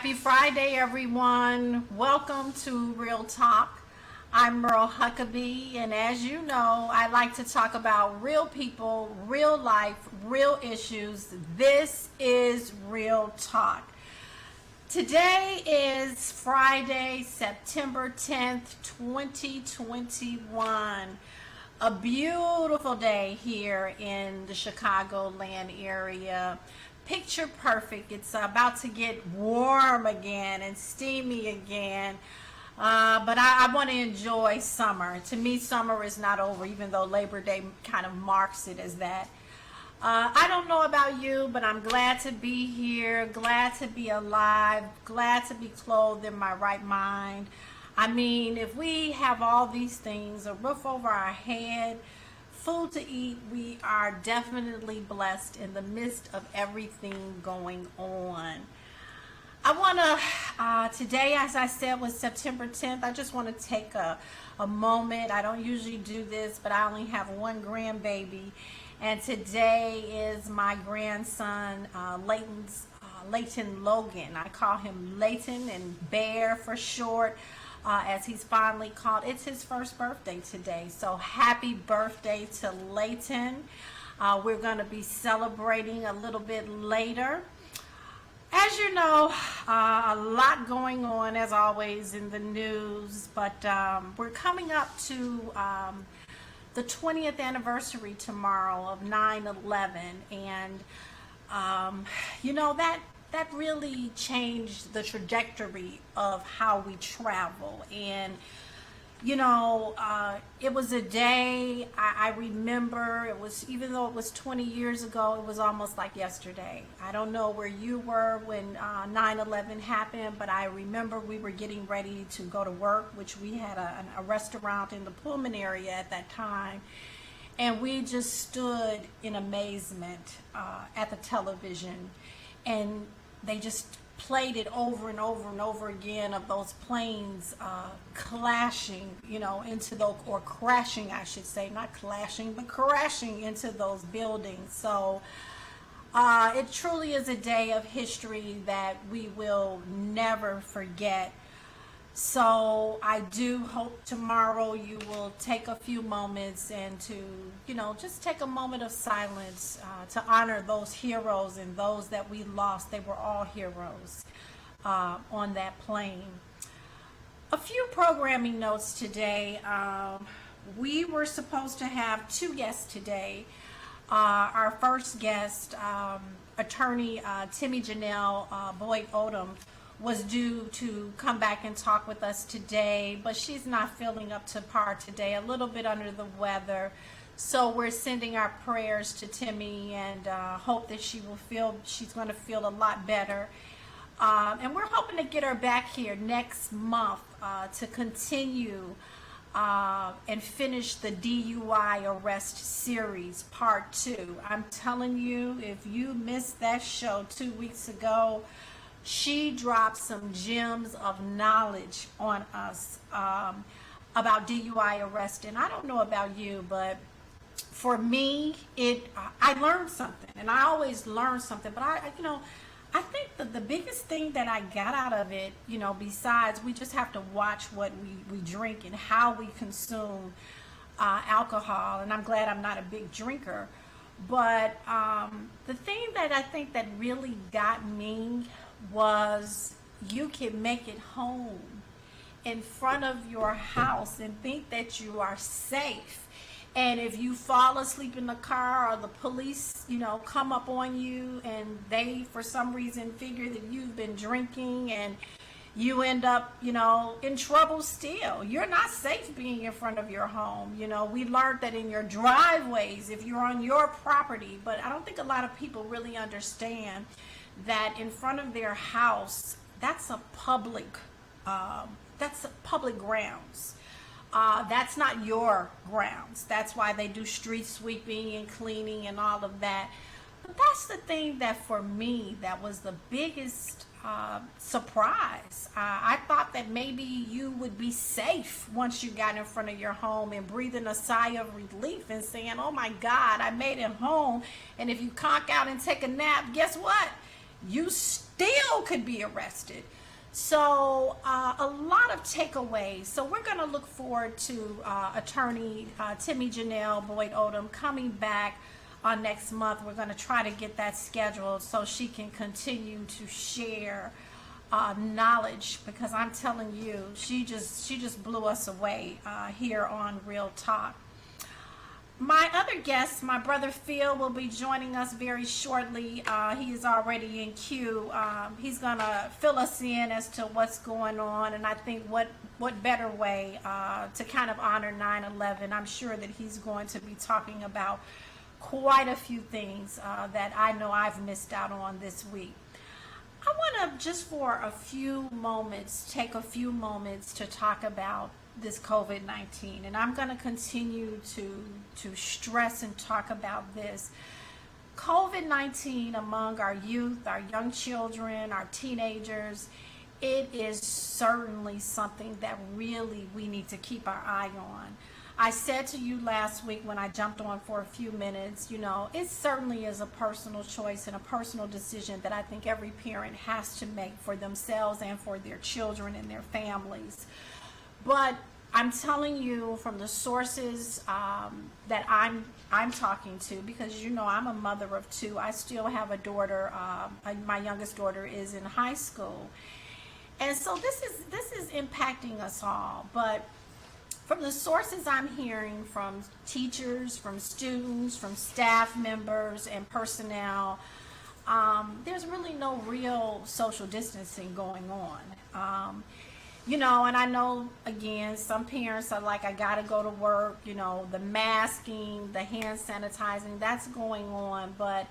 Happy Friday, everyone. Welcome to Real Talk. I'm Merle Huckabee, and as you know, I like to talk about real people, real life, real issues. This is Real Talk. Today is Friday, September 10th, 2021. A beautiful day here in the Chicagoland area. Picture perfect. It's about to get warm again and steamy again. But I want to enjoy summer. To me, summer is not over, even though Labor Day kind of marks it as that. I don't know about you, but I'm glad to be here, glad to be alive, glad to be clothed in my right mind. I mean, if we have all these things, a roof over our head, food to eat, we are definitely blessed in the midst of everything going on. I want to, today, as I said, was September 10th. I just want to take a moment. I don't usually do this, but I only have one grandbaby. And today is my grandson, Layton Logan. I call him Layton and Bear for short. As he's finally called. It's his first birthday today, so happy birthday to Layton. We're going to be celebrating a little bit later. As you know, a lot going on as always in the news, but we're coming up to the 20th anniversary tomorrow of 9/11, and you know, that really changed the trajectory of how we travel. And you know, it was a day I remember. It was, even though it was 20 years ago, it was almost like yesterday. I don't know where you were when 9/11 happened, but I remember we were getting ready to go to work, which we had a restaurant in the Pullman area at that time. And we just stood in amazement at the television, and they just played it over and over and over again of those planes clashing, you know, into those, or crashing, I should say, not clashing, but crashing into those buildings. So it truly is a day of history that we will never forget. So I do hope tomorrow you will take a few moments and to, you know, just take a moment of silence to honor those heroes and those that we lost. They were all heroes on that plane. A few programming notes today. We were supposed to have two guests today. Our first guest, attorney Timmy Janelle Boyd Odom, was due to come back and talk with us today, but she's not feeling up to par today, a little bit under the weather. So we're sending our prayers to Timmy and hope that she's going to feel a lot better. And we're hoping to get her back here next month to continue and finish the DUI arrest series part 2. I'm telling you, if you missed that show 2 weeks ago, she dropped some gems of knowledge on us about DUI arrest. And I don't know about you, but for me, I learned something, and I always learn something. But I think that the biggest thing that I got out of it, you know, besides we just have to watch what we drink and how we consume alcohol, and I'm glad I'm not a big drinker. But the thing that I think that really got me was you can make it home in front of your house and think that you are safe. And if you fall asleep in the car, or the police, you know, come up on you and they for some reason figure that you've been drinking, and you end up, you know, in trouble still. You're not safe being in front of your home. You know, we learned that in your driveways, if you're on your property, but I don't think a lot of people really understand that in front of their house, that's a public grounds. That's not your grounds. That's why they do street sweeping and cleaning and all of that. But that's the thing that for me, that was the biggest surprise. I thought that maybe you would be safe once you got in front of your home and breathing a sigh of relief and saying, oh my God, I made it home. And if you conk out and take a nap, guess what? you still could be arrested. So a lot of takeaways. So we're going to look forward to attorney Timmy Janelle Boyd Odom coming back next month. We're going to try to get that scheduled so she can continue to share knowledge, because I'm telling you, she just blew us away here on Real Talk. My other guest, my brother Phil, will be joining us very shortly. He is already in queue. He's going to fill us in as to what's going on, and I think what better way to kind of honor 9/11. I'm sure that he's going to be talking about quite a few things that I know I've missed out on this week. I want to just for a few moments, take a few moments to talk about this COVID-19, and I'm going to continue to stress and talk about this. COVID-19 among our youth, our young children, our teenagers, it is certainly something that really we need to keep our eye on. I said to you last week when I jumped on for a few minutes, you know, it certainly is a personal choice and a personal decision that I think every parent has to make for themselves and for their children and their families. But I'm telling you from the sources that I'm talking to, because you know I'm a mother of two. I still have a daughter. My youngest daughter is in high school, and so this is impacting us all. But from the sources I'm hearing from teachers, from students, from staff members and personnel, there's really no real social distancing going on. You know, and I know, again, some parents are like, I gotta go to work, you know, the masking, the hand sanitizing, that's going on, but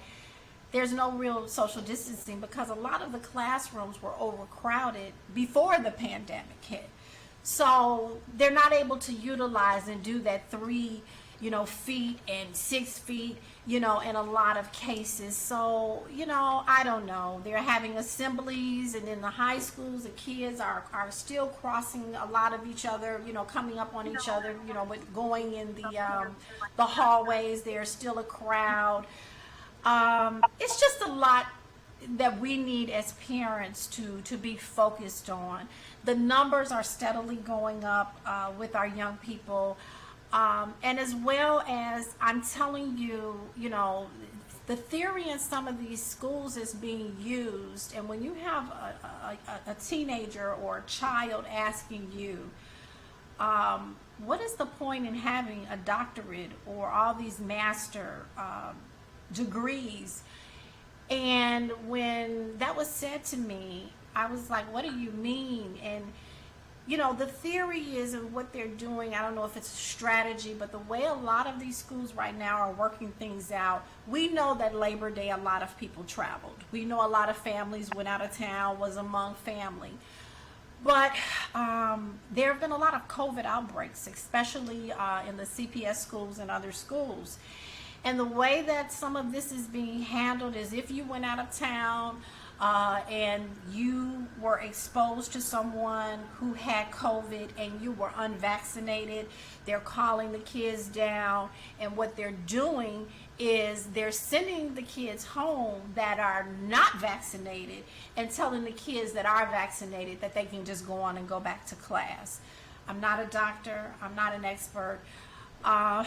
there's no real social distancing because a lot of the classrooms were overcrowded before the pandemic hit. So they're not able to utilize and do that 3 feet and 6 feet, in a lot of cases. So, I don't know. They're having assemblies, and in the high schools, the kids are still crossing a lot of each other, coming up on each other, but going in the hallways. There's still a crowd. It's just a lot that we need as parents to be focused on. The numbers are steadily going up with our young people. And as well as I'm telling you, the theory in some of these schools is being used. And when you have a teenager or a child asking you, what is the point in having a doctorate or all these master degrees? And when that was said to me, I was like, what do you mean? And the theory is, and what they're doing, I don't know if it's a strategy, but the way a lot of these schools right now are working things out, we know that Labor Day, a lot of people traveled. We know a lot of families went out of town, was among family. But there have been a lot of COVID outbreaks, especially in the CPS schools and other schools. And the way that some of this is being handled is if you went out of town, and you were exposed to someone who had COVID and you were unvaccinated, they're calling the kids down, and what they're doing is they're sending the kids home that are not vaccinated and telling the kids that are vaccinated that they can just go on and go back to class. I'm not a doctor, I'm not an expert, but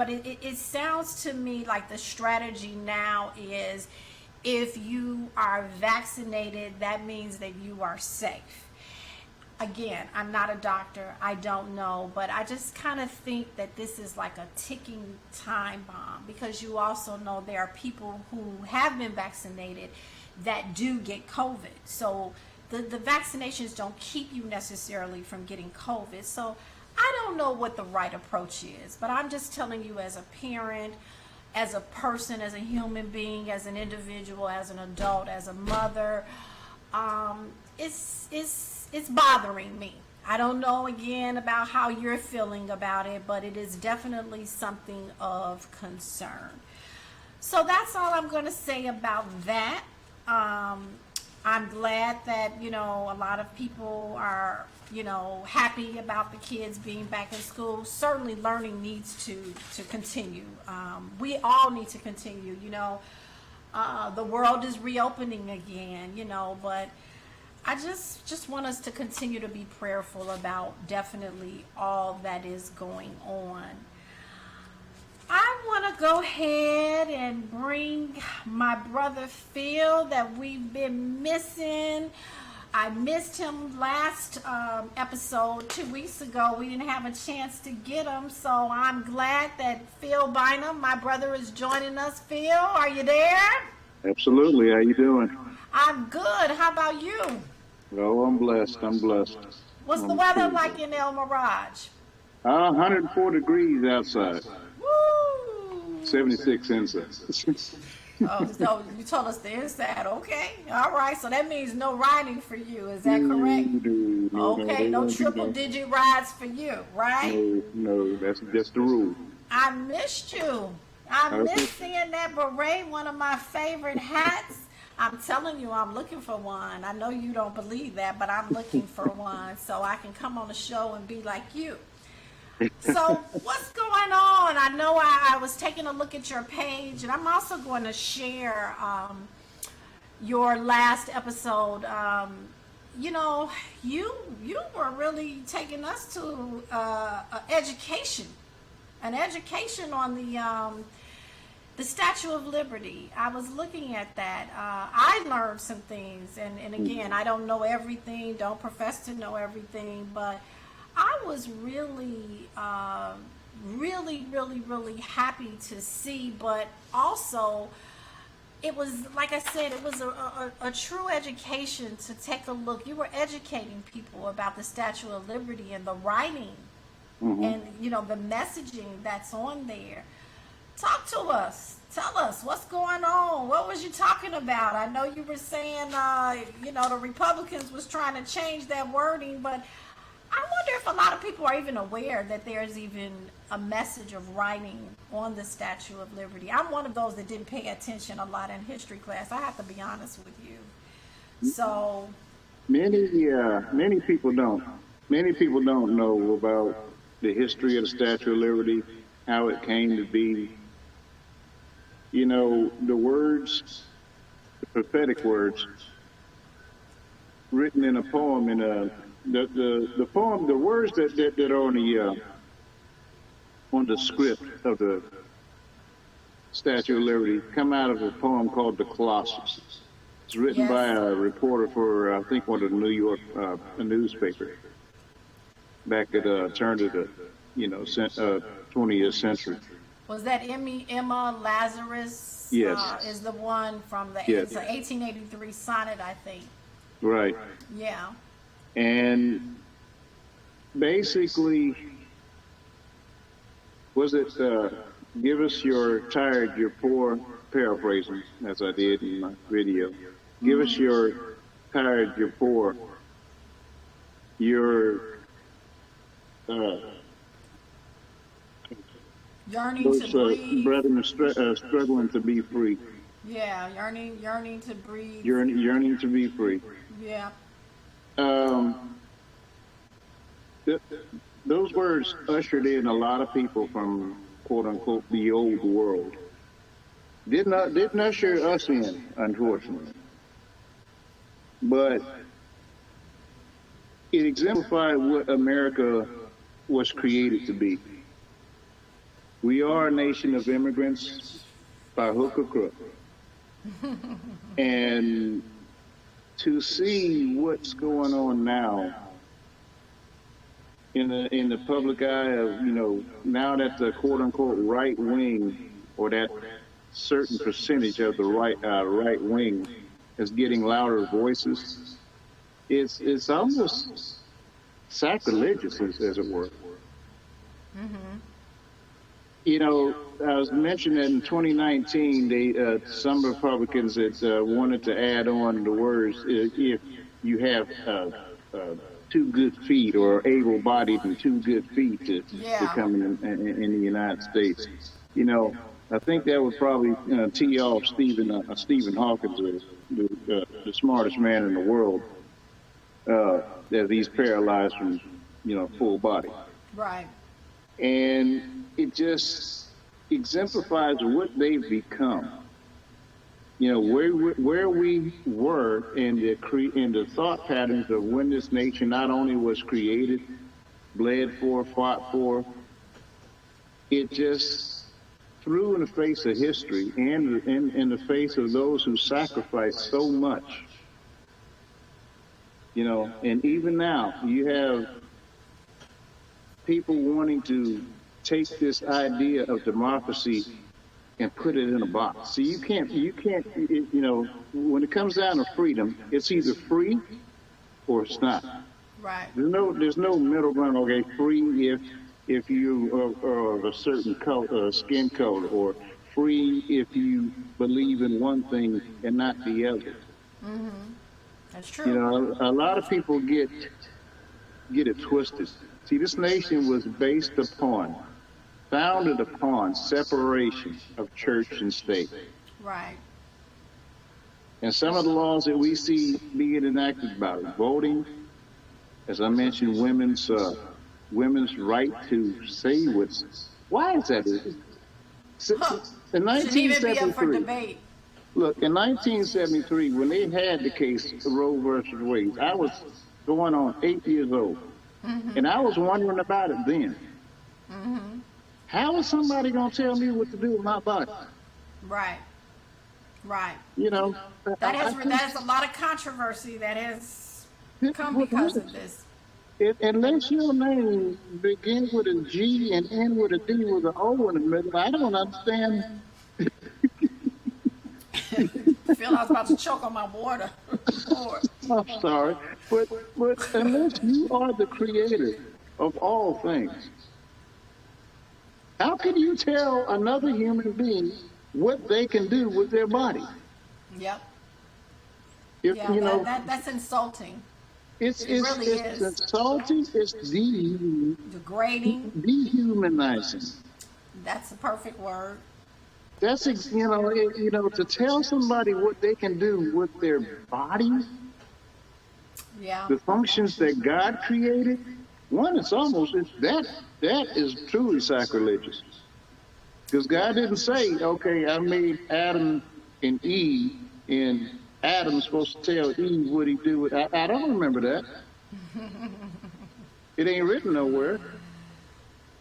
it sounds to me like the strategy now is, if you are vaccinated, that means that you are safe. Again, I'm not a doctor, I don't know, but I just kind of think that this is like a ticking time bomb, because you also know there are people who have been vaccinated that do get COVID. So the vaccinations don't keep you necessarily from getting COVID. So I don't know what the right approach is, but I'm just telling you, as a parent, as a person, as a human being, as an individual, as an adult, as a mother, it's bothering me. I don't know, again, about how you're feeling about it, but it is definitely something of concern. So that's all I'm going to say about that. I'm glad that, a lot of people are, happy about the kids being back in school. Certainly learning needs to continue. We all need to continue, The world is reopening again, you know, but I just want us to continue to be prayerful about definitely all that is going on. I want to go ahead and bring my brother Phil that we've been missing. I missed him last episode 2 weeks ago. We didn't have a chance to get him, so I'm glad that Phil Bynum, my brother, is joining us. Phil, are you there? Absolutely. How you doing? I'm good. How about you? Oh, I'm blessed. I'm blessed. What's the weather like in El Mirage? 104 degrees outside. Woo! 76 inside. Oh, so you told us the inside. Okay. All right. So that means no riding for you. Is that correct? Okay. No triple digit rides for you, right? No. That's just the rule. I missed you. I miss seeing that beret, one of my favorite hats. I'm telling you, I'm looking for one. I know you don't believe that, but I'm looking for one so I can come on the show and be like you. So what's going on? I know I was taking a look at your page, and I'm also going to share your last episode. You know, you were really taking us to an education on the Statue of Liberty. I was looking at that. I learned some things, and again, I don't know everything, don't profess to know everything, but I was really, really happy to see, but also it was, like I said, it was a true education to take a look. You were educating people about the Statue of Liberty and the writing and, you know, the messaging that's on there. Talk to us. Tell us what's going on. What was you talking about? I know you were saying, you know, the Republicans was trying to change that wording, but I wonder if a lot of people are even aware that there's even a message of writing on the Statue of Liberty. I'm one of those that didn't pay attention a lot in history class. I have to be honest with you. So many people don't. Many people don't know about the history of the Statue of Liberty, how it came to be. You know, the words, the prophetic words, written in a poem in the poem, the words that are on the script of the Statue of Liberty come out of a poem called The Colossus. It's written by a reporter for, I think, one of the New York newspaper back at turn of the 20th century. Was that Emma Lazarus? Yes. Is the one from the Yes. It's an 1883 sonnet, I think. Right. Yeah. And basically, was it give us your tired, your poor, paraphrasing, as I did in my video. Give us your tired, your poor, your Yearning to breathe. brethren struggling to be free. Yeah, yearning to breathe. Yearning to be free. Yeah. Those words ushered in a lot of people from quote unquote the old world. Didn't usher us in, unfortunately. But it exemplified what America was created to be. We are a nation of immigrants by hook or crook. And to see what's going on now in the public eye of, you know, now that the quote unquote right wing, or that certain percentage of the right wing is getting louder voices, it's almost sacrilegious, as it were. You know, I was mentioning that in 2019, some Republicans that wanted to add on the words, if you have 2 good feet, or able-bodied and 2 good feet to come in the United States. You know, I think that would probably tee off Stephen Hawkins, the smartest man in the world, that he's paralyzed from, you know, full body. Right. And it just exemplifies what they've become. you know, where we were in the thought patterns of when this nation not only was created, bled for, fought for, it just threw in the face of history and in the face of those who sacrificed so much. You know, and even now you have people wanting to take this idea of democracy and put it in a box. So you can't, you know, when it comes down to freedom, it's either free or it's not. Right. There's no middle ground. Okay, free if you are of a certain color, skin color, or free if you believe in one thing and not the other. Mm-hmm. That's true. You know, a lot of people get it twisted. See, this nation was founded upon separation of church and state. Right. And some of the laws that we see being enacted about voting, as I mentioned, women's right to say what's. Why is that? In Shouldn't even be up for 1973, debate. look, in 1973, when they had the case of Roe versus Wade, I was going on 8 years old. Mm-hmm. And I was wondering about it then. Mm-hmm. How is somebody going to tell me what to do with my body? Right. Right. You know, that has a lot of controversy that has come because of this. Unless your name begins with a G and end with a D with an O in the middle, I don't understand. I feel I was about to choke on my water. I'm sorry, but unless you are the creator of all things, how can you tell another human being what they can do with their body? Yep. If, yeah, you know, that's insulting. It's really insulting. It's degrading, dehumanizing. That's the perfect word. That's you know to tell somebody what they can do with their body. Yeah. The functions that God created. One, that is truly sacrilegious. Because God didn't say, okay, I made Adam and Eve, and Adam's supposed to tell Eve what he do with. I don't remember that. It ain't written nowhere.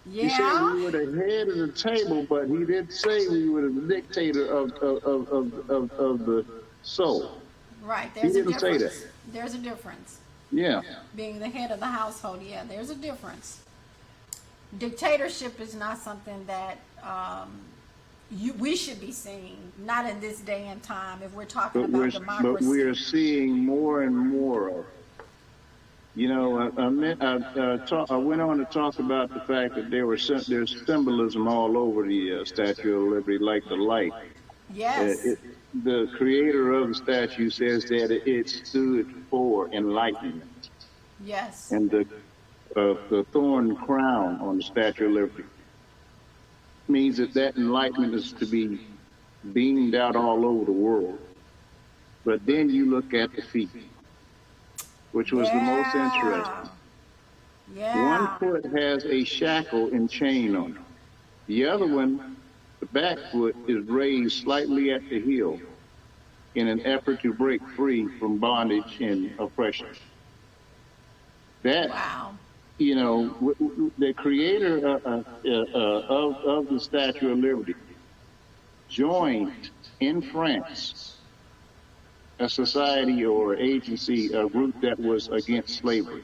Yeah. He said we were the head of the table, but he didn't say we were the dictator of the soul. Right. He didn't say that. There's a difference. Yeah. Being the head of the household, yeah, there's a difference. Dictatorship is not something that we should be seeing, not in this day and time, if we're talking about democracy. But we are seeing more and more of. You know, I went on to talk about the fact that there's symbolism all over the Statue of Liberty, like the light. Yes. The creator of the statue says that it stood for enlightenment. Yes. And the thorn crown on the Statue of Liberty means that enlightenment is to be beamed out all over the world. But then you look at the feet, which was the most interesting. Yeah. One foot has a shackle and chain on it. The other one, the back foot, is raised slightly at the heel in an effort to break free from bondage and oppression. That, wow. You know, the creator of the Statue of Liberty joined in France a society or agency, a group that was against slavery.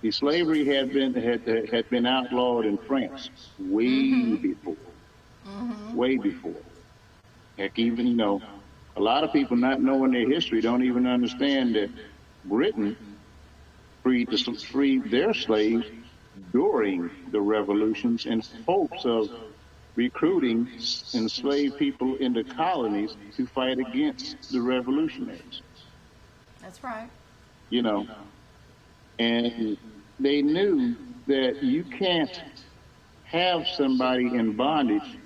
The slavery had been outlawed in France way before. Mm-hmm. Way before. Heck, even, you know, a lot of people not knowing their history don't even understand that Britain freed their slaves during the revolutions in hopes of recruiting enslaved people into colonies to fight against the revolutionaries. That's right. You know, and they knew that you can't have somebody in bondage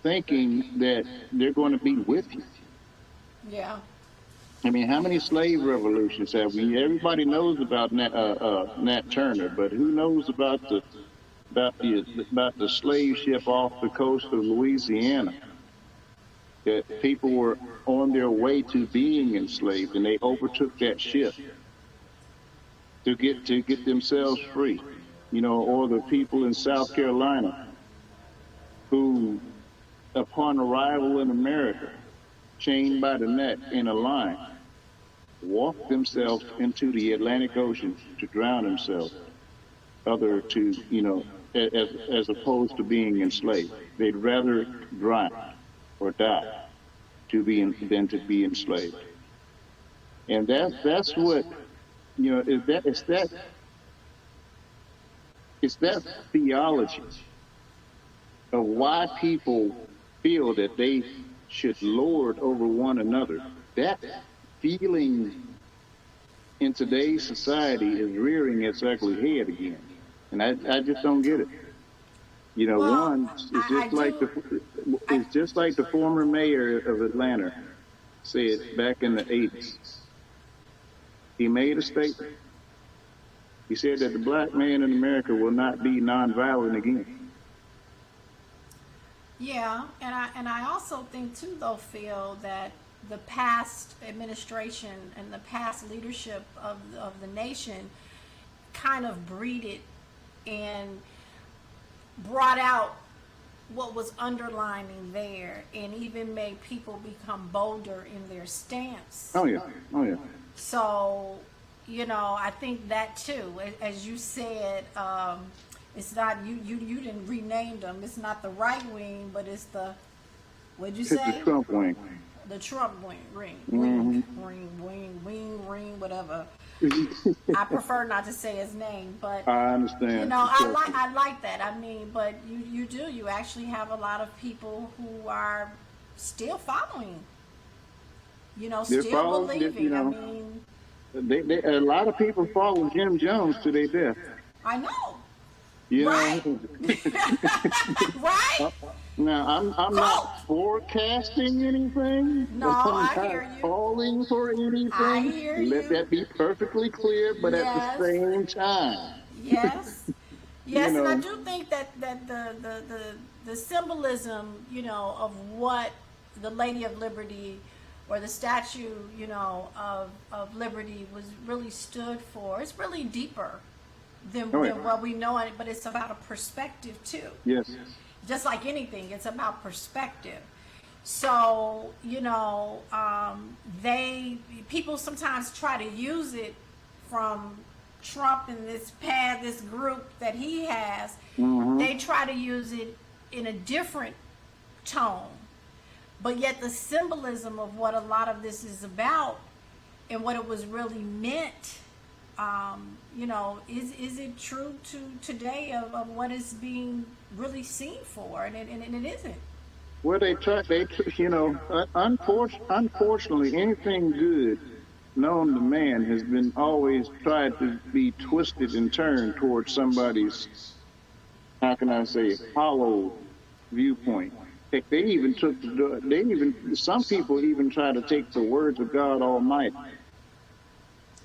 thinking that they're going to be with you. Yeah. I mean, how many slave revolutions have we? Everybody knows about Nat Turner, but who knows about the slave ship off the coast of Louisiana that people were on their way to being enslaved, and they overtook that ship to get themselves free. You know, or the people in South Carolina who, upon arrival in America, chained by the neck in a line, walked themselves into the Atlantic Ocean to drown themselves, other to, you know, as opposed to being enslaved. They'd rather drown or die than to be enslaved. And that's what, you know, it's that theology of why people feel that they should lord over one another. That feeling in today's society is rearing its ugly head again, and I just don't get it. You know, Well, one it's just like the former mayor of Atlanta said back in the 80s. He made a statement. He said that the black man in America will not be nonviolent again. Yeah, and I also think too, though, Phil, that the past administration and the past leadership of the nation kind of breeded and brought out what was underlining there, and even made people become bolder in their stance. Oh yeah, oh yeah. So, you know, I think that too, as you said, it's not, you didn't rename them. It's not the right wing, but it's the, what'd you say? It's the Trump wing. The Trump wing, ring, whatever. I prefer not to say his name, but I understand. you know, I like that. I mean, but you actually have a lot of people who are still following. You know, still believing. You know, I mean, a lot of people follow Jim Jones to their death. I know. You right. know? Right. Now, I'm not forecasting anything. No, I hear you. Not calling for anything. I hear you. Let that be perfectly clear, but Yes. at the same time. Yes. Yes, You and I know. do think that the symbolism, you know, of what the Lady of Liberty or the statue, you know, of liberty was really stood for. It's really deeper than what we know it, but it's about a perspective too. Yes. Just like anything, it's about perspective. So, you know, people sometimes try to use it from Trump and this group that he has. Mm-hmm. They try to use it in a different tone. But yet the symbolism of what a lot of this is about and what it was really meant, you know, is it true to today of what is being really seen for? And it isn't. Well, you know, unfortunately, anything good known to man has been always tried to be twisted and turned towards somebody's, how can I say, hollow viewpoint. Heck, some people even try to take the words of God Almighty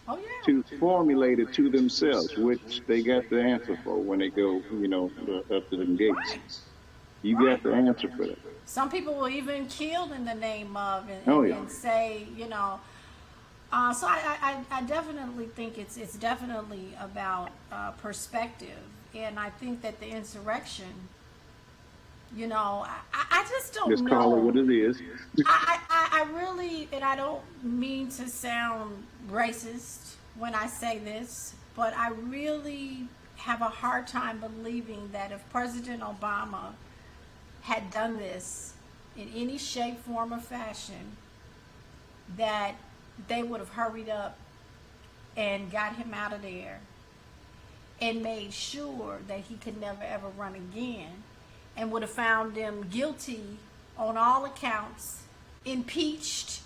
Oh yeah. to formulate it to themselves, which they got the answer for when they go, you know, up to the gates. Right. You got the answer for that. Some people will even kill in the name of and say, you know. So I definitely think it's definitely about perspective, and I think that the insurrection, you know, I just don't Just know. call it what it is. I really, and I don't mean to sound racist when I say this, but I really have a hard time believing that if President Obama had done this in any shape, form, or fashion, that they would have hurried up and got him out of there and made sure that he could never ever run again, and would have found them guilty on all accounts, impeached,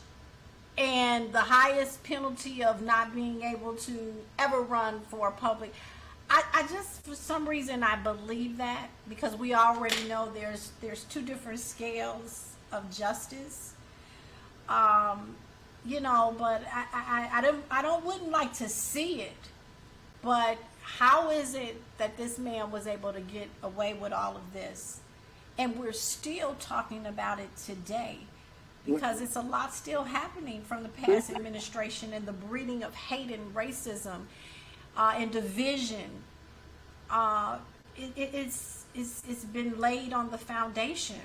and the highest penalty of not being able to ever run for a public. I just, for some reason, I believe that, because we already know there's two different scales of justice. You know, but I wouldn't like to see it. But how is it that this man was able to get away with all of this, and we're still talking about it today? because it's a lot still happening from the past administration, and the breeding of hate and racism and division. It's been laid on the foundation.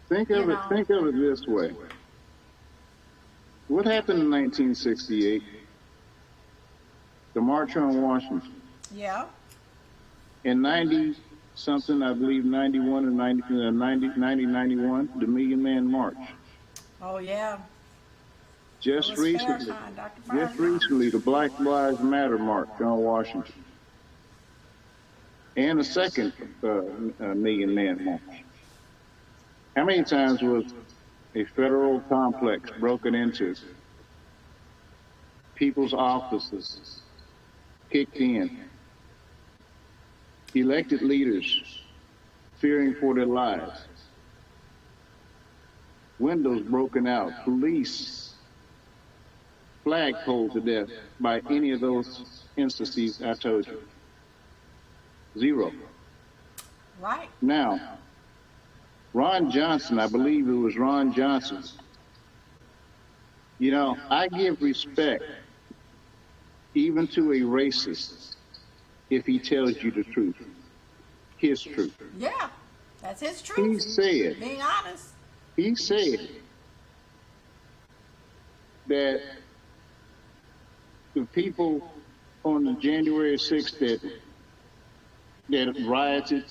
Think of it. Think of it this way. What happened in 1968? The March on Washington. Yeah. In 90 something, I believe 91 or 91, the Million Man March. Oh yeah. Just recently, the Black Lives Matter March on Washington. And a second Million Man March. How many times was a federal complex broken into, people's offices kicked in, elected leaders fearing for their lives, windows broken out, police flagpole to death by any of those instances I told you? Zero. Right. Now, Ron Johnson, I believe it was Ron Johnson. You know, I give respect even to a racist if he tells you the truth, his truth. Yeah, that's his truth. He said, being honest. He said that the people on the January 6th that rioted,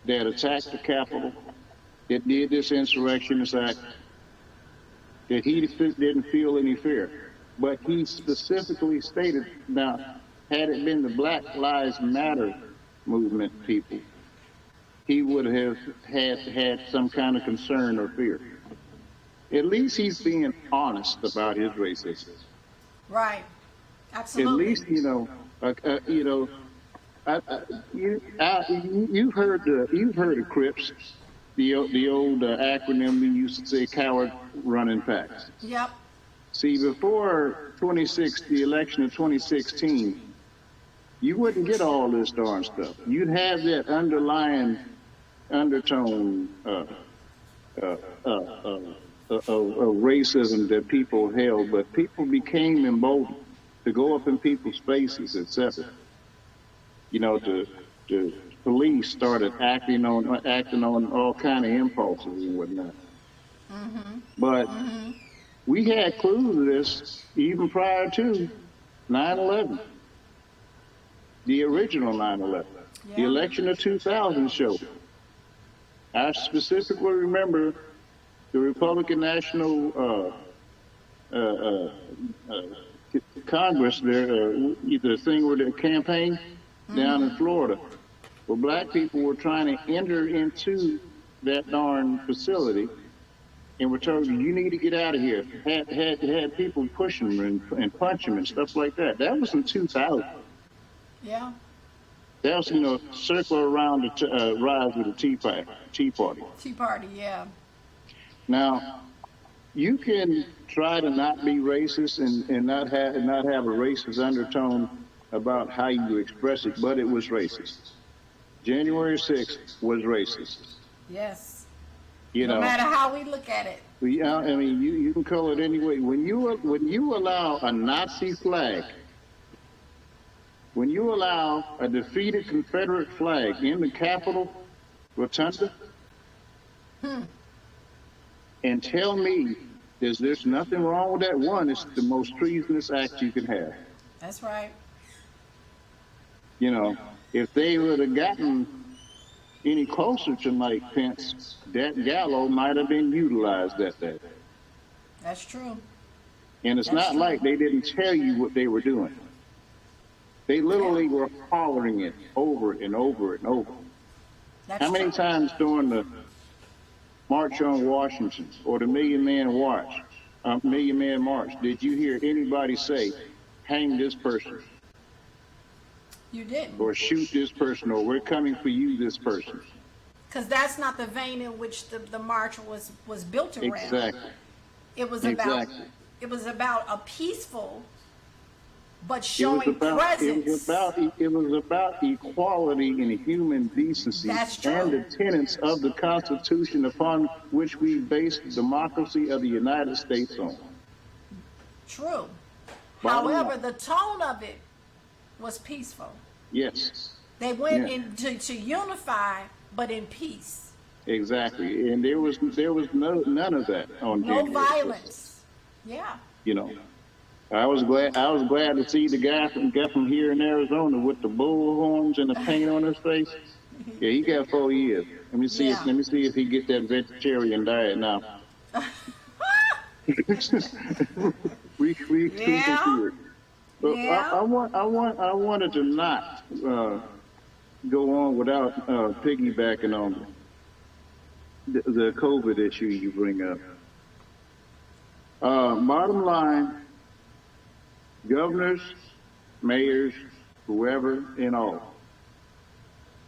that attacked the Capitol, that did this insurrectionist act, that he didn't feel any fear. But he specifically stated, now, had it been the Black Lives Matter movement people, he would have had some kind of concern or fear. At least he's being honest about his racism. Right. Absolutely. At least, you've heard of Crips, the old acronym we used to say, coward running packs. Yep. See, before the election of 2016, you wouldn't get all this darn stuff. You'd have that underlying undertone of racism that people held, but people became emboldened to go up in people's faces, etc. You know, the police started acting on all kind of impulses and whatnot. Mm-hmm. But we had clues of this even prior to 9/11, the original 9/11, the election of 2000 showed. I specifically remember the Republican National Congress there, the thing with the campaign down in Florida, where black people were trying to enter into that darn facility and were told, you need to get out of here. Had people push them and punch them and stuff like that. That was in 2000. Yeah. That was, circle around the rise with the Tea Party. Tea Party, yeah. Now, you can try to not be racist and not have a racist undertone about how you express it, but it was racist. January 6th was racist. Yes. No matter how we look at it. Yeah, I mean, you can call it any way. When you allow a Nazi flag, when you allow a defeated Confederate flag in the Capitol Rotunda, and tell me there's nothing wrong with that, one, it's the most treasonous act you can have. That's right. If they would have gotten any closer to Mike Pence, that gallows might have been utilized that day. That's true. And it's not like they didn't tell you what they were doing. They literally were hollering it over and over and over. How many times during the March on Washington or the Million Man March did you hear anybody say, hang this person? You didn't. Or shoot this person, or we're coming for you, this person. Because that's not the vein in which the march was built around. Exactly. It was about a peaceful but It was showing about presence. it was about equality and human decency That's and true. the tenets of the Constitution upon which we base the democracy of the United States on. True. Bottom However, line, the tone of it was peaceful. yes, They went yeah, in to unify, but in peace. exactly. And there was none of that on No January 6th. violence. Yeah. You know, I was glad to see the guy from here in Arizona with the bull horns and the paint on his face. Yeah, he got 4 years. Yeah. Let me see if he get that vegetarian diet now. We can see Yeah. it. But Yeah. I wanted to not go on without piggybacking on the COVID issue you bring up. Bottom line, governors, mayors, whoever and all,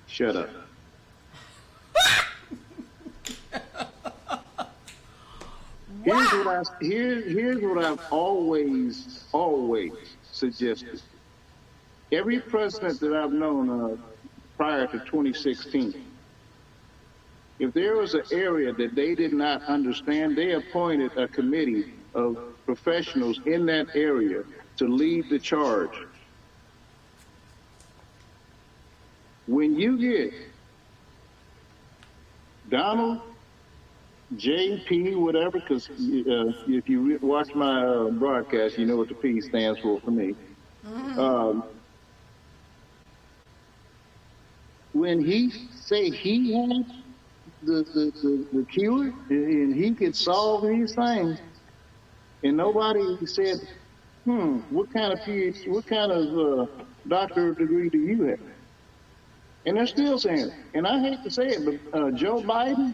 shut up. Wow. Here's what I've always suggested. Every president that I've known prior to 2016, if there was an area that they did not understand, they appointed a committee of professionals in that area to lead the charge. When you get Donald, JP, whatever, because if you watch my broadcast, you know what the P stands for me. When he say he had the cure and he could solve these things, and nobody said, what kind of PhD, what kind of doctorate degree do you have? And they're still saying it. And I hate to say it, but Joe Biden,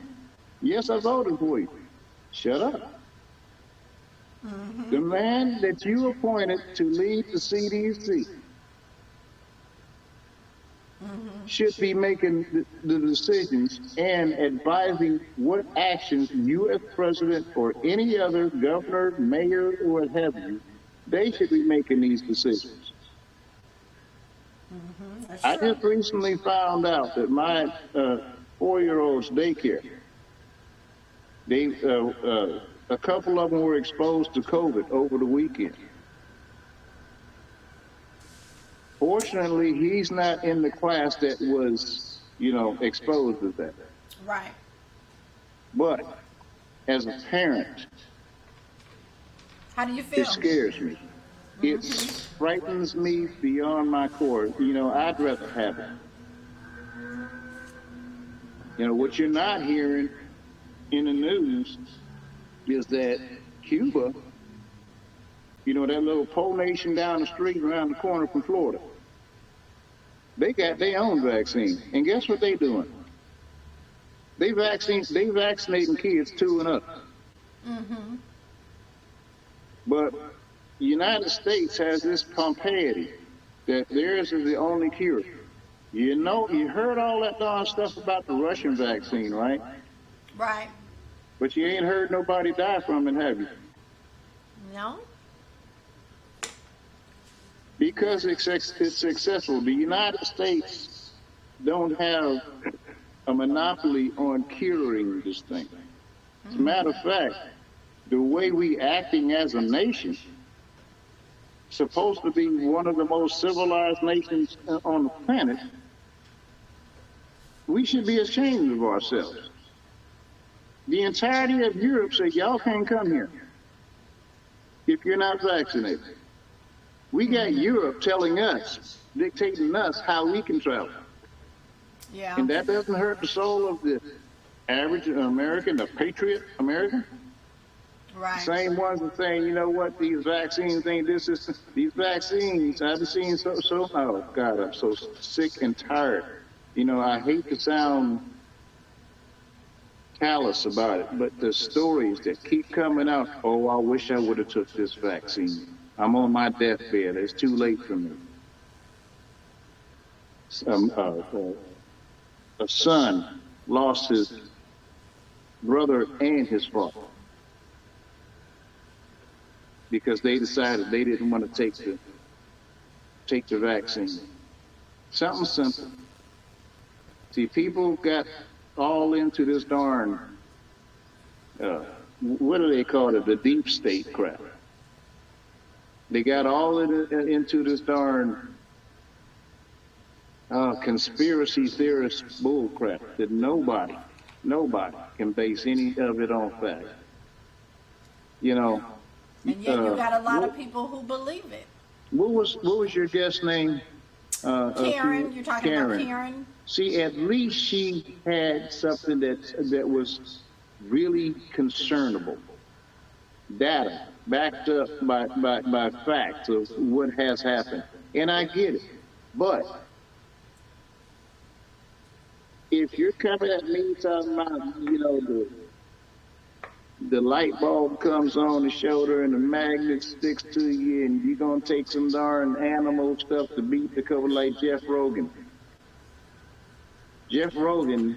yes, I voted for you. Shut up. The man that you appointed to lead the CDC should be making the decisions and advising what actions you as president or any other governor, mayor, or what have you, they should be making these decisions. That's I true. just recently found out that my 4-year-old's daycare, a couple of them were exposed to COVID over the weekend. Fortunately, he's not in the class that was, exposed to that. Right. But as a parent, How do you it feel? scares me. It frightens me beyond my core. I'd rather have it. What you're not hearing in the news is that Cuba, that little pole nation down the street around the corner from Florida, they got their own vaccine. And guess what they doing? They vaccinating kids 2 and up. But the United States has this pompeity that theirs is the only cure. You heard all that darn stuff about the Russian vaccine, right? Right. But you ain't heard nobody die from it, have you? No. Because it's successful. The United States don't have a monopoly on curing this thing. As a matter of fact, the way we acting as a nation, supposed to be one of the most civilized nations on the planet, we should be ashamed of ourselves. The entirety of Europe said, y'all can't come here if you're not vaccinated. We got Europe telling us, dictating us how we can travel. Yeah. And that doesn't hurt the soul of the average American, the patriot American. Right. Same ones that saying, you know what, these vaccines ain't these vaccines, I've seen oh God, I'm so sick and tired. I hate to sound callous about it, but the stories that keep coming out, oh, I wish I would have took this vaccine. I'm on my deathbed. It's too late for me. A son lost his brother and his father because they decided they didn't want to take take the vaccine. Something simple. See, people got all into this darn, what do they call it, the deep state crap. They got all into this darn conspiracy theorist bull crap that nobody can base any of it on fact. You know. And yet you got a lot of people who believe it. What was your guest's name? Karen, you're talking Karen. about Karen? See, at least she had something that was really concernable. Data backed up by facts of what has happened. And I get it. But if you're coming at me talking about, you know, the light bulb comes on the shoulder and the magnet sticks to you, and you're going to take some darn animal stuff to beat the cover like Jeff Rogan. Jeff Rogan,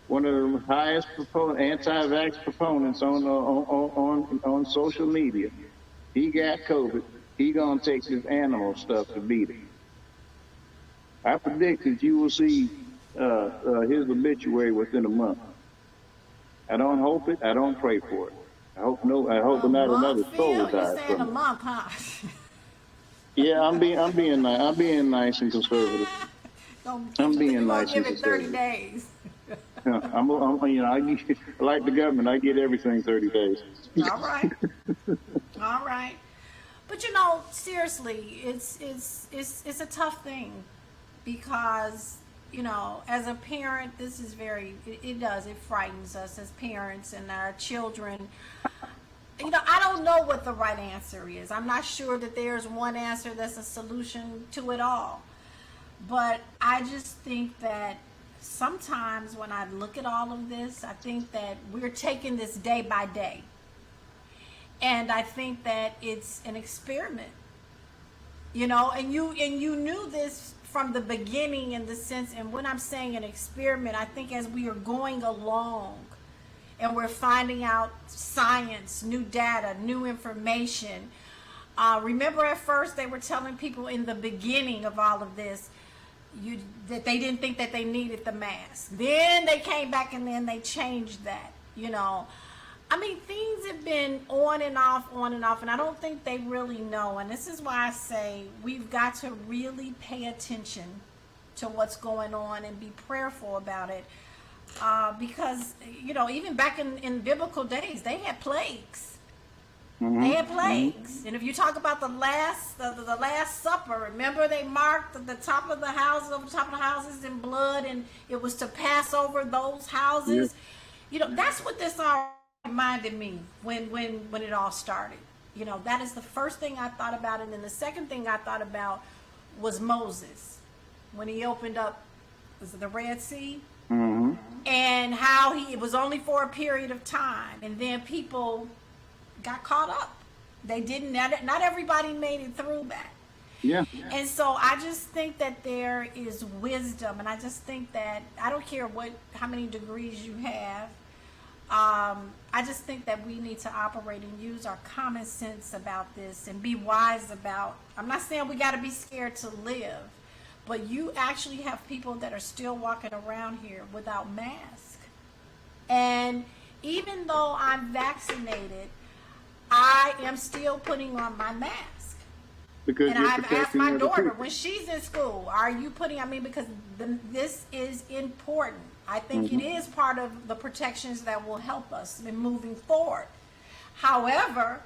one of the highest anti-vax proponents on social media, he got COVID. He going to take this animal stuff to beat it. I predict that you will see his obituary within a month. I don't hope it. I don't pray for it. I hope not another soul dies from it. A month, huh? Yeah, I'm being nice and conservative. I'm being nice and conservative. 30 days. I'm like the government. I get everything 30 days. All right. All right. But you know, seriously, it's a tough thing because, you know, as a parent, this is it frightens us as parents and our children. You know, I don't know what the right answer is. I'm not sure that there's one answer that's a solution to it all. But I just think that sometimes when I look at all of this, I think that we're taking this day by day. And I think that it's an experiment. You know, and you knew this from the beginning in the sense, and when I'm saying an experiment, I think as we are going along and we're finding out science, new data, new information. Remember at first they were telling people in the beginning of all of this that they didn't think that they needed the mask. Then they came back and then they changed that, you know. I mean, things have been on and off, and I don't think they really know. And this is why I say we've got to really pay attention to what's going on and be prayerful about it. Because, you know, even back in biblical days, they had plagues. Mm-hmm. They had plagues. Mm-hmm. And if you talk about the Last Supper, remember they marked the top of the houses, over the top of the houses in blood, and it was to pass over those houses. Yeah. You know, that's what this all reminded me when it all started. You know, that is the first thing I thought about. And then the second thing I thought about was Moses when he opened up, was it the Red Sea? Mm-hmm. And how it was only for a period of time, and then people got caught up. They didn't. Not everybody made it through that. Yeah. And so I just think that there is wisdom, and I just think that I don't care how many degrees you have. I just think that we need to operate and use our common sense about this and be wise about. I'm not saying we got to be scared to live, but you actually have people that are still walking around here without masks. And even though I'm vaccinated, I am still putting on my mask. Because and I've asked my daughter when she's in school, are you putting, because this is important. I think it is part of the protections that will help us in moving forward. However,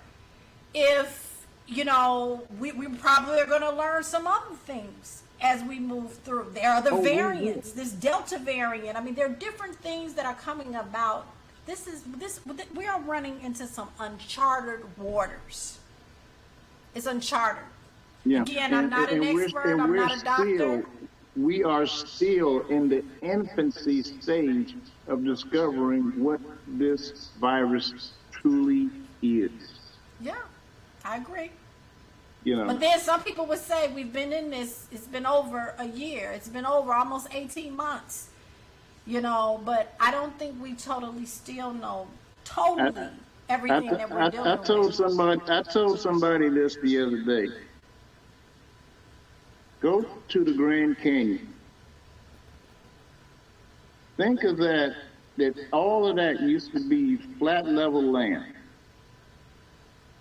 if, you know, we probably are going to learn some other things as we move through. There are the variants, this Delta variant. There are different things that are coming about. We are running into some uncharted waters. It's uncharted. Yeah. Again, I'm not an expert. I'm not a doctor. We are still in the infancy stage of discovering what this virus truly is. Yeah, I agree. You know. But then some people would say we've been in this, it's been over a year. It's been over almost 18 months. You know, but I don't think we totally still know everything that we're dealing with. I told somebody this the other day. Go to the Grand Canyon. Think of that all of that used to be flat level land.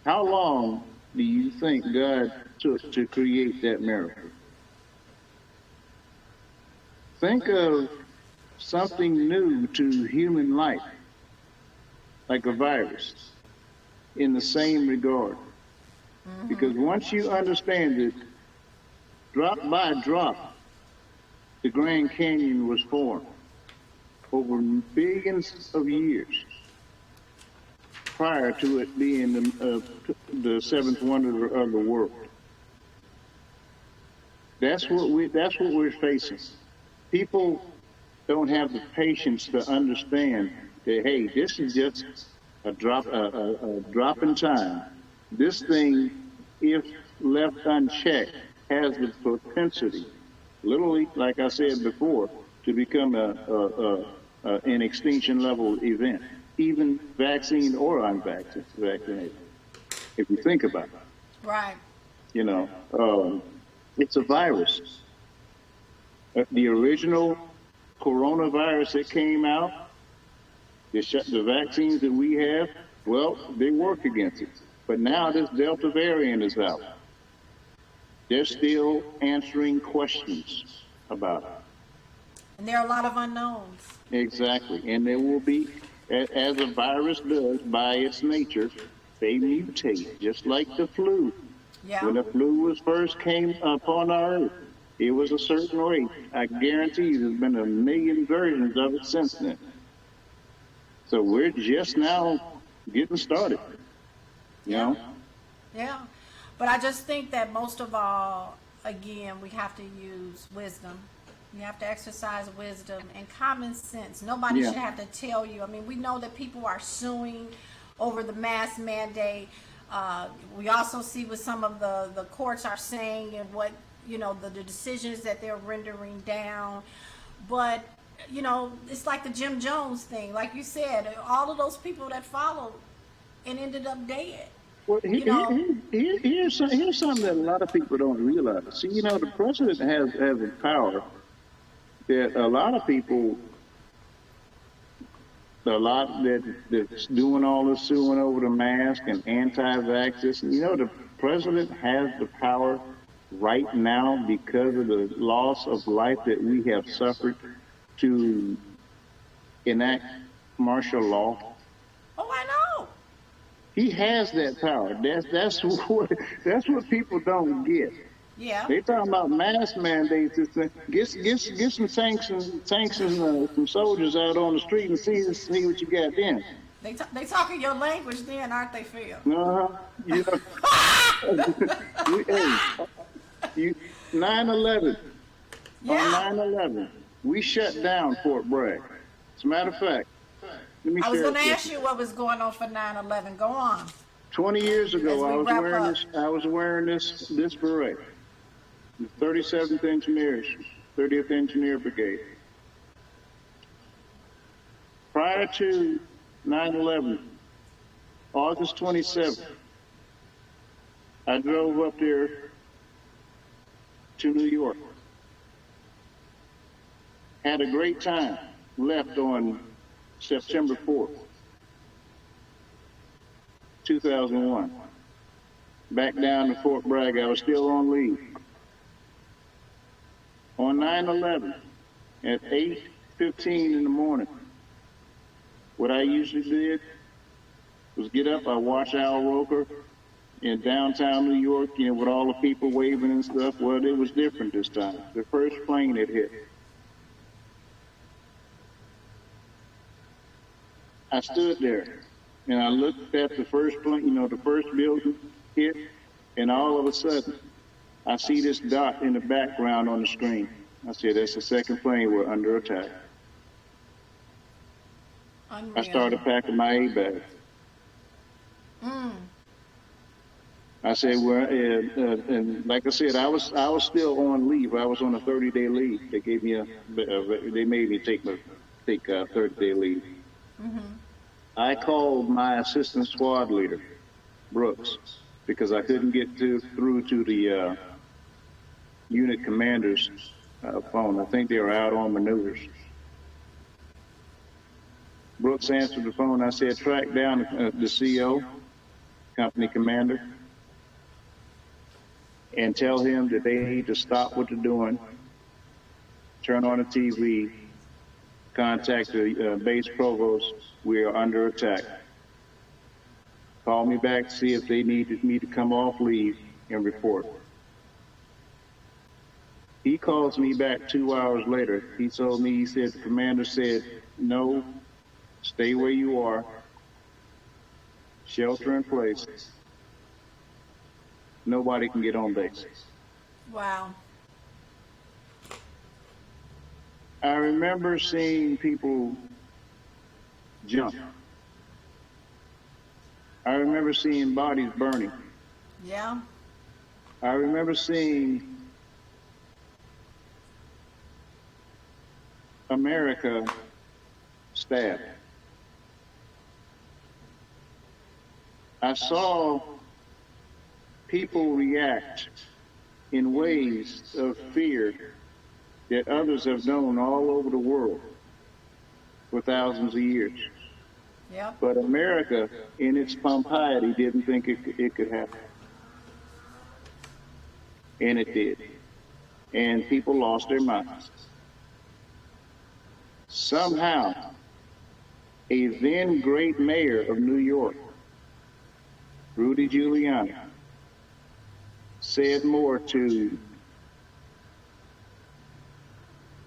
How long do you think God took to create that miracle? Think of something new to human life, like a virus, in the same regard. Because once you understand it, drop by drop, the Grand Canyon was formed over billions of years prior to it being the seventh wonder of the world. That's what we're facing. People don't have the patience to understand that, hey, this is just a drop in time. This thing, if left unchecked, has the propensity, literally, like I said before, to become an extinction level event, even vaccine or unvaccinated, if you think about it. Right. You know, it's a virus. The original coronavirus that came out, the vaccines that we have, well, they work against it. But now this Delta variant is out. They're still answering questions about it. And there are a lot of unknowns. Exactly. And there will be, as a virus does by its nature, they mutate, just like the flu. Yeah. When the flu was first came upon our earth, it was a certain way. I guarantee you there's been a million versions of it since then. So we're just now getting started, you know? Yeah. But I just think that most of all, again, we have to use wisdom. You have to exercise wisdom and common sense. Nobody should have to tell you. I mean, we know that people are suing over the mask mandate. We also see what some of the courts are saying and what, you know, the decisions that they're rendering down. But, you know, it's like the Jim Jones thing. Like you said, all of those people that followed and ended up dead. Well, here's something that a lot of people don't realize. See, you know, the president has a power that a lot of people, that's doing all this suing over the mask and anti-vaxxers. You know, the president has the power right now because of the loss of life that we have suffered to enact martial law. Oh, I know. He has that power. That's what people don't get. Yeah. They talking about mask mandates. Get some tanks and some soldiers out on the street and see what you got then. They talking your language then, aren't they, Phil? You know, 9/11. Yeah. On 9/11, we shut down Fort Bragg. As a matter of fact, let me I was share going to it ask you what was going on for 9/11. Go on. 20 years ago, As I we was wrap wearing up. this. I was wearing this beret. The 37th Engineers, 30th Engineer Brigade. Prior to 9/11, August 27th, I drove up there to New York. Had a great time. Left on September 4th, 2001. Back down to Fort Bragg. I was still on leave. On 9/11, at 8:15 in the morning, what I usually did was get up, I watch Al Roker in downtown New York, you know, with all the people waving and stuff. Well, it was different this time. The first plane had hit. I stood there and I looked at the first plane, you know, the first building hit, and all of a sudden, I see this dot in the background on the screen. I said, that's the second plane. We're under attack. Unreal. I started packing my A-bag. I said, well, and like I said, I was still on leave. I was on a 30-day leave. They gave me they made me take 30-day leave. I called my assistant squad leader, Brooks, because I couldn't get through to unit commander's phone. I think they were out on maneuvers. Brooks answered the phone. I said, track down the CO, company commander, and tell him that they need to stop what they're doing, turn on the TV, contact the base provost. We are under attack. Call me back, see if they need me to come off leave and report. He calls me back 2 hours later. He told me, he said, the commander said, no, stay where you are, shelter in place. Nobody can get on base. Wow. I remember seeing people jump. I remember seeing bodies burning. Yeah. I remember seeing America stabbed. I saw people react in ways of fear that others have known all over the world for thousands of years. Yep. But America, in its pompiety, didn't think it could happen. And it did. And people lost their minds. Somehow, a then great mayor of New York, Rudy Giuliani, said more to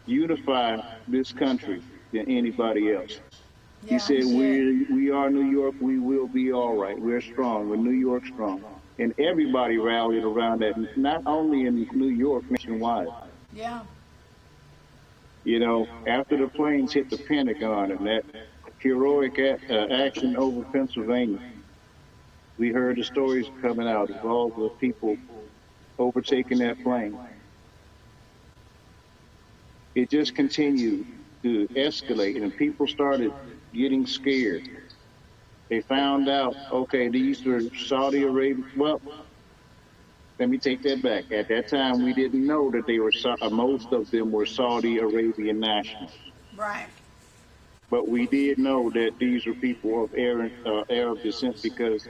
unify this country than anybody else. Yeah, He said, he we are New York, we will be all right. We're strong, we're New York strong. And everybody rallied around that, not only in New York, nationwide. Yeah. You know, after the planes hit the Pentagon and that heroic action over Pennsylvania, we heard the stories coming out of all the people overtaking that plane. It just continued to escalate, and people started getting scared. They found out, okay, these were Saudi Arabia. Well, let me take that back. At that time, we didn't know that they were, most of them were Saudi Arabian nationals. Right. But we did know that these were people of Arab descent because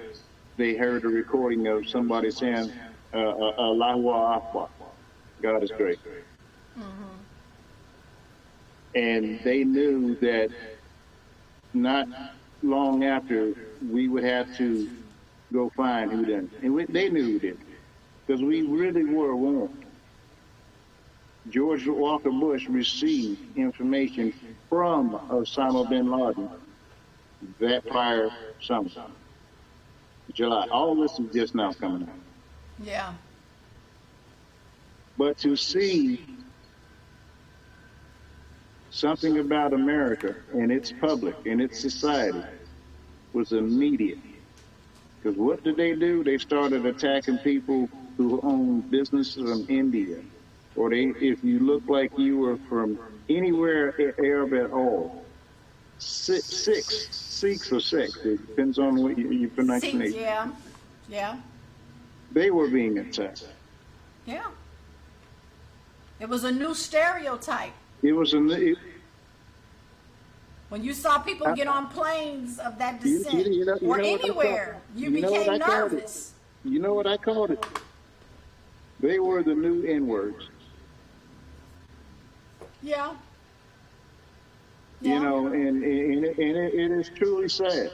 they heard a recording of somebody saying, Allahu Akbar, God is great. Mm-hmm. And they knew that not long after we would have to go find who done it. And they knew who did it, because we really were warned. George Walker Bush received information from Osama bin Laden that prior summer, July. All this is just now coming out. Yeah. But to see something about America and its public and its society was immediate. Because what did they do? They started attacking people who owned businesses from India. Or if you look like you were from anywhere Arab at all. Sikhs or Sikhs, it depends on what you pronounce. Yeah. Yeah. They were being attacked. Yeah. It was a new stereotype. It was when you saw people get on planes of that descent or anywhere, you became nervous. You know what I called it? They were the new nwords. Yeah. You know, and it is truly sad.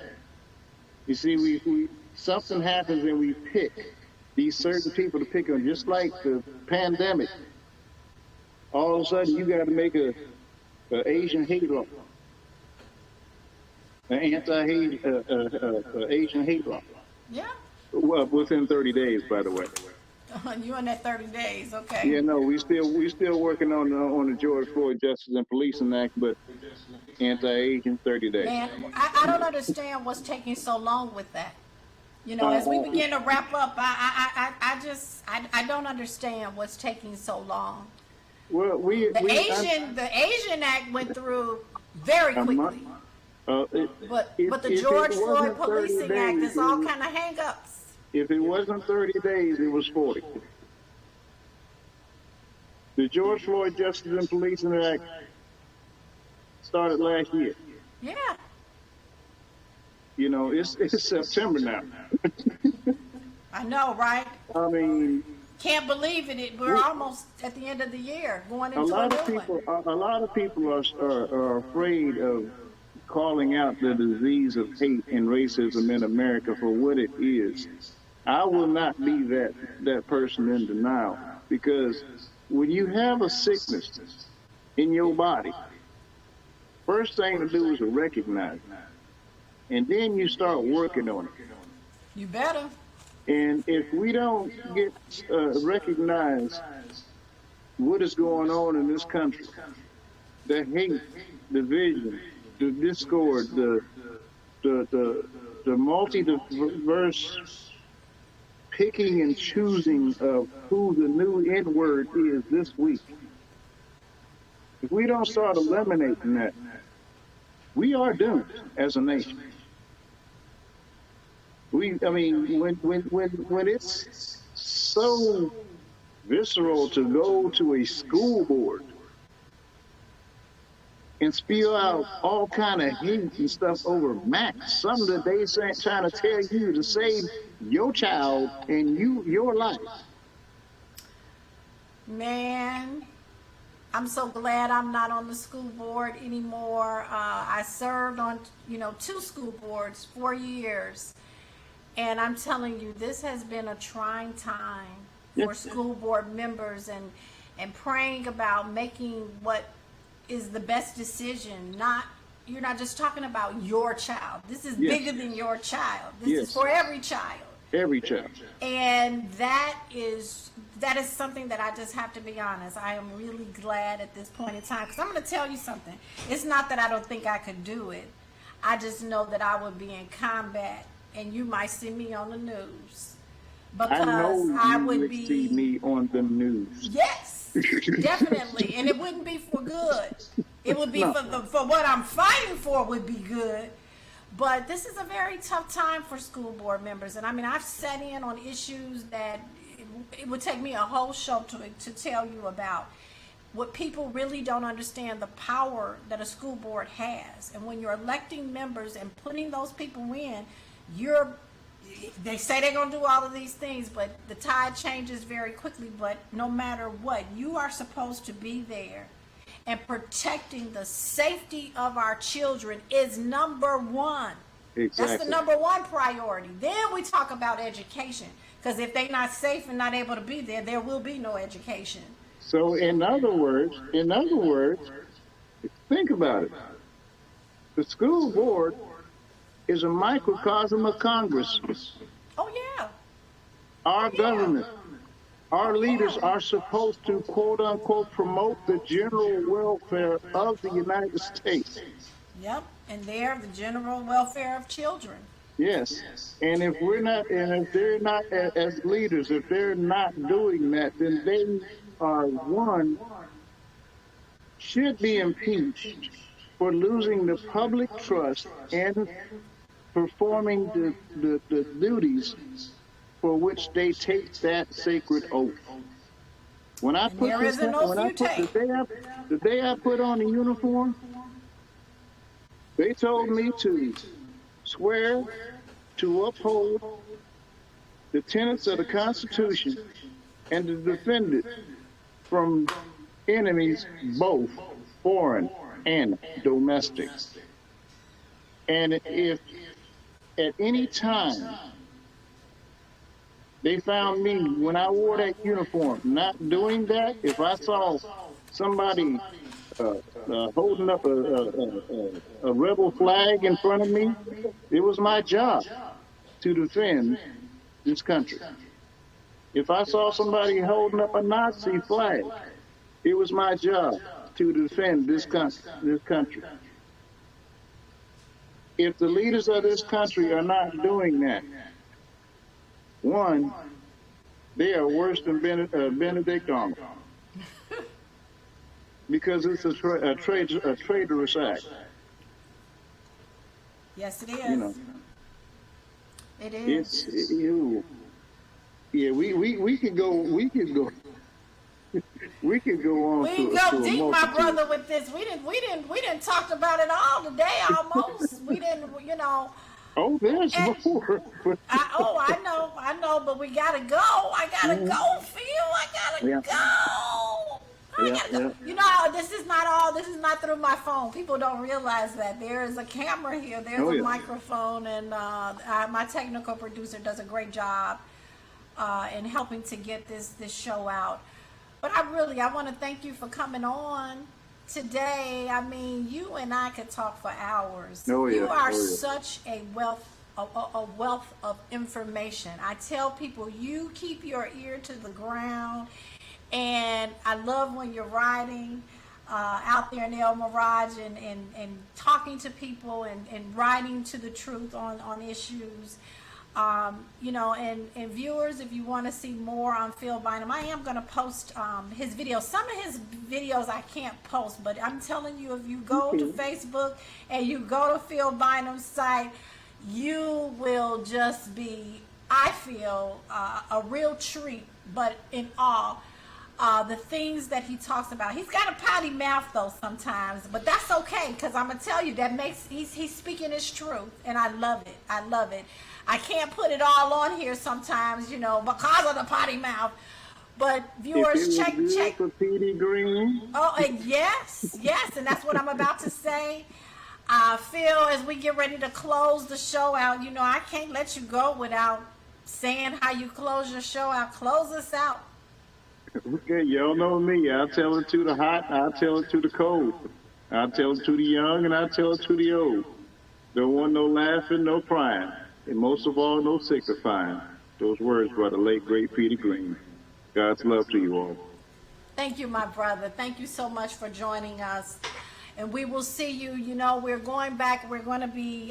You see, we something happens and we pick these certain people to pick on, just like the pandemic. All of a sudden, you got to make a Asian hate law, an anti-hate Asian hate law. Yeah. Well, within 30 days, by the way. You in that 30 days, okay? Yeah, no, we still working on the George Floyd Justice and Policing Act, but anti-Asian 30 days. Man, I don't understand what's taking so long with that. You know, as we begin to wrap up, I don't understand what's taking so long. Well, the Asian Act went through very quickly. But the George Floyd Policing Act is all kind of hang-ups. If it wasn't 30 days, it was 40. The George Floyd Justice and Policing Act started last year. Yeah. You know, it's September now. I know, right? I mean, Can't believe it. We're almost at the end of the year, going a into lot a of new people, one. a lot of people are afraid of calling out the disease of hate and racism in America for what it is. I will not be that person in denial, because when you have a sickness in your body, first thing to do is to recognize it, and then you start working on it. You better. And if we don't get recognize what is going on in this country, the hate, division, the discord, the multiverse picking and choosing of who the new N-word is this week. If we don't start eliminating that, we are doomed as a nation. I mean, when it's so visceral to go to a school board and spew out all kind of hate and stuff over Max, something that they trying to tell you to save your child and your life. Man, I'm so glad I'm not on the school board anymore. I served on, 2 school boards, 4 years. And I'm telling you, this has been a trying time for school board members, and praying about making what is the best decision. You're not just talking about your child. This is bigger than your child. This is for every child. Every child. And that is something that I just have to be honest. I am really glad at this point in time, because I'm going to tell you something. It's not that I don't think I could do it. I just know that I would be in combat, and you might see me on the news, because I know I you would see me on the news. Yes, definitely, and it wouldn't be for good. It would be for what I'm fighting for would be good. But this is a very tough time for school board members, and I mean, I've sat in on issues that it would take me a whole show to tell you about. What people really don't understand, the power that a school board has, and when you're electing members and putting those people in, they say they're going to do all of these things, but the tide changes very quickly. But no matter what, you are supposed to be there, and protecting the safety of our children is number one. Exactly. That's the number one priority. Then we talk about education, because if they're not safe and not able to be there, there will be no education. So in other words, think about it. The school board is a microcosm of Congress. Oh, yeah. Our government, our leaders are supposed to, quote unquote, promote the general welfare of the United States. Yep, and they're the general welfare of children. Yes, and if they're not as leaders, if they're not doing that, then they should be impeached for losing the public trust and performing the duties for which they take that sacred oath. When I put the day I put on the uniform, they told me to swear to uphold the tenets of the Constitution and to defend it from enemies, both foreign and domestic. And if at any time they found me, when I wore that uniform, not doing that, if I saw somebody holding up a rebel flag in front of me, it was my job to defend this country. If I saw somebody holding up a Nazi flag, it was my job to defend this country. If the leaders of this country are not doing that, one, they are worse than Benedict Arnold, because it's a traitorous act. Yes, it is. You know, it is. Yeah, we could go we could go on We to, go to a deep, my multitude. brother, with this. We didn't talk about it all today. Almost. We didn't, Oh, there's And more. I know, but we gotta go. I gotta Mhm. go, Phil. I gotta Yeah, go. I yeah, gotta go. yeah. This is not all. This is not through my phone. People don't realize that there is a camera here. There's Oh, a yeah. microphone, and my technical producer does a great job in helping to get this show out. But I want to thank you for coming on today. I mean, you and I could talk for hours. Oh, yeah. You are Oh, yeah. such a wealth of information. I tell people, you keep your ear to the ground, and I love when you're riding out there in El Mirage and talking to people and writing to the truth on issues. And viewers, if you want to see more on Phil Bynum, I am going to post his videos. Some of his videos I can't post, but I'm telling you, if you go to Facebook and you go to Phil Bynum's site, you will just be, I feel, a real treat, but in awe. The things that he talks about. He's got a potty mouth though sometimes, but that's okay, because I'm gonna tell you that he's speaking his truth, and I love it. I love it. I can't put it all on here sometimes, because of the potty mouth. But If viewers, it was check. good for Petey Green, Oh, and yes, and that's what I'm about to say. Phil, as we get ready to close the show out, I can't let you go without saying how you close your show out. Close us out. okay, y'all know me. I'll tell it to the hot, I'll tell it to the cold. I'll tell it to the young, and I'll tell it to the old. Don't want no laughing, no crying, and most of all, no signifying. Those words by the late, great Petey Green. God's love to you all. Thank you, my brother. Thank you so much for joining us. And we will see you. We're going back. We're going to be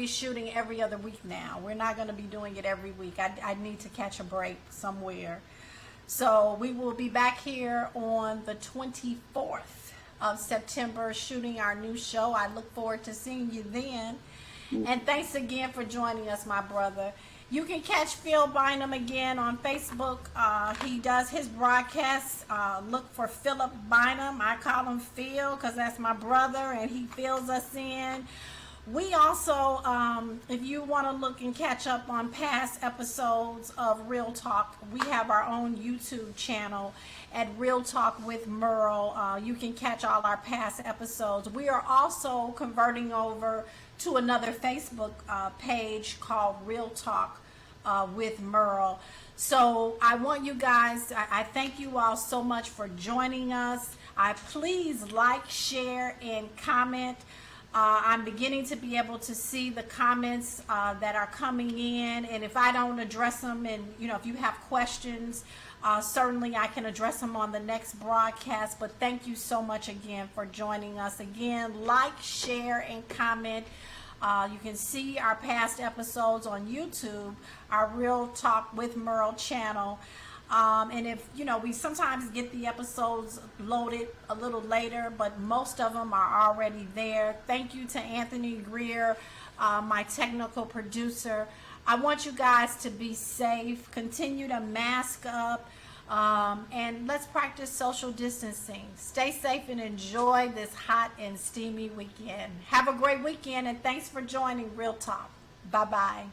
shooting every other week now. We're not going to be doing it every week. I need to catch a break somewhere. So we will be back here on the 24th of September shooting our new show. I look forward to seeing you then. And thanks again for joining us, my brother. You can catch Phil Bynum again on Facebook. He does his broadcasts. Look for Phillip Bynum. I call him Phil because that's my brother, and he fills us in. We also, if you want to look and catch up on past episodes of Real Talk, we have our own YouTube channel at Real Talk with Merle. You can catch all our past episodes. We are also converting over to another Facebook page called Real Talk with Merle. So I want you guys, I thank you all so much for joining us. Please like, share, and comment. I'm beginning to be able to see the comments that are coming in, and if I don't address them, and if you have questions, certainly I can address them on the next broadcast. But thank you so much again for joining us. Again, like, share, and comment. You can see our past episodes on YouTube, our Real Talk with Merle channel. And if, we sometimes get the episodes loaded a little later, but most of them are already there. Thank you to Anthony Greer, my technical producer. I want you guys to be safe, continue to mask up, and let's practice social distancing. Stay safe and enjoy this hot and steamy weekend. Have a great weekend, and thanks for joining Real Talk. Bye-bye.